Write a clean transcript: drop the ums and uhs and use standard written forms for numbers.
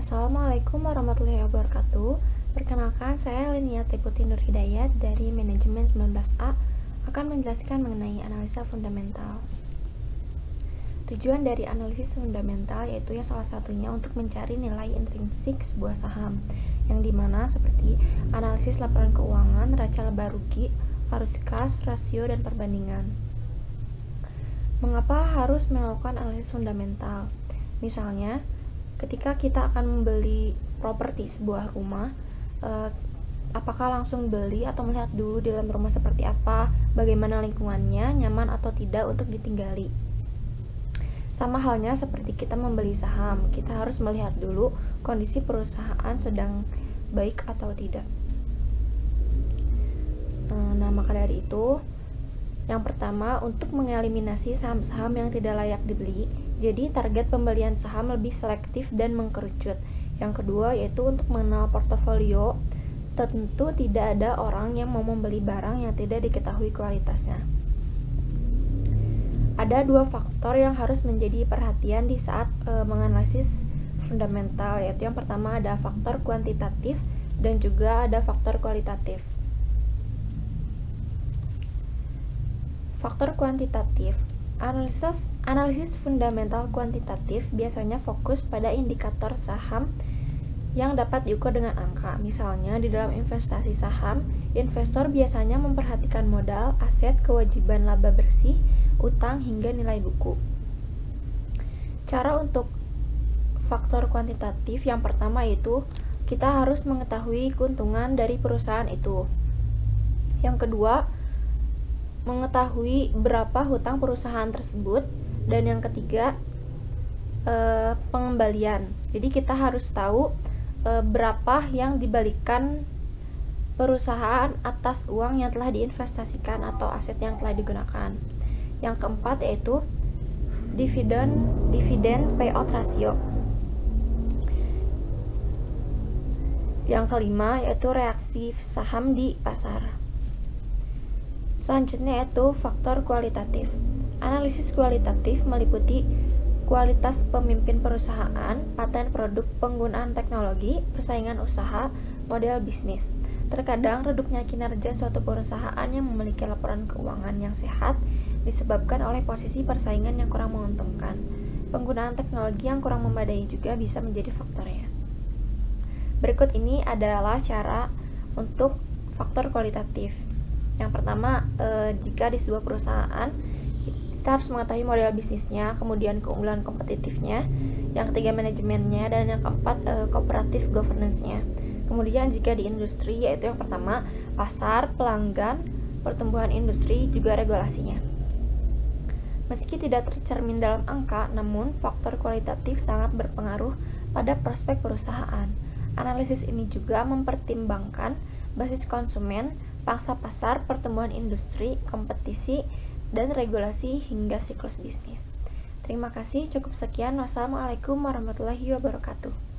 Assalamualaikum warahmatullahi wabarakatuh. Perkenalkan, saya Liniati Putri Nur Hidayat dari Manajemen 19A akan menjelaskan mengenai analisa fundamental. Tujuan dari analisis fundamental yaitu salah satunya untuk mencari nilai intrinsik sebuah saham, yang dimana seperti analisis laporan keuangan, neraca laba rugi, arus kas, rasio, dan perbandingan. Mengapa harus melakukan analisis fundamental? Misalnya, ketika kita akan membeli properti sebuah rumah, apakah langsung beli atau melihat dulu di dalam rumah seperti apa, bagaimana lingkungannya, nyaman atau tidak untuk ditinggali. Sama halnya seperti kita membeli saham, kita harus melihat dulu kondisi perusahaan sedang baik atau tidak. Nah, maka dari itu, yang pertama, untuk mengeliminasi saham-saham yang tidak layak dibeli, jadi target pembelian saham lebih selektif dan mengkerucut. Yang kedua, yaitu untuk mengenal portofolio. Tentu tidak ada orang yang mau membeli barang yang tidak diketahui kualitasnya. Ada dua faktor yang harus menjadi perhatian di saat menganalisis fundamental, yaitu yang pertama ada faktor kuantitatif dan juga ada faktor kualitatif. Faktor kuantitatif. Analisis fundamental kuantitatif biasanya fokus pada indikator saham yang dapat diukur dengan angka. Misalnya, di dalam investasi saham, investor biasanya memperhatikan modal, aset, kewajiban laba bersih, utang, hingga nilai buku. Cara untuk faktor kuantitatif yang pertama yaitu kita harus mengetahui keuntungan dari perusahaan itu. Yang kedua, mengetahui berapa hutang perusahaan tersebut, dan yang ketiga pengembalian. Jadi kita harus tahu berapa yang dibalikan perusahaan atas uang yang telah diinvestasikan atau aset yang telah digunakan. Yang keempat yaitu dividend payout ratio. Yang kelima yaitu reaksi saham di pasar. Selanjutnya yaitu faktor kualitatif. Analisis kualitatif meliputi kualitas pemimpin perusahaan, paten produk, penggunaan teknologi, persaingan usaha, model bisnis. Terkadang redupnya kinerja suatu perusahaan yang memiliki laporan keuangan yang sehat disebabkan oleh posisi persaingan yang kurang menguntungkan. Penggunaan teknologi yang kurang memadai juga bisa menjadi faktornya. Berikut ini adalah cara untuk faktor kualitatif. Yang pertama, jika di sebuah perusahaan kita harus mengetahui model bisnisnya, kemudian keunggulan kompetitifnya, yang ketiga manajemennya, dan yang keempat cooperative governance-nya. Kemudian jika di industri, yaitu yang pertama pasar, pelanggan, pertumbuhan industri, juga regulasinya. Meski tidak tercermin dalam angka, namun faktor kualitatif sangat berpengaruh pada prospek perusahaan. Analisis ini juga mempertimbangkan basis konsumen, pangsa pasar, pertumbuhan industri, kompetisi, dan regulasi hingga siklus bisnis. Terima kasih, cukup sekian. Wassalamualaikum warahmatullahi wabarakatuh.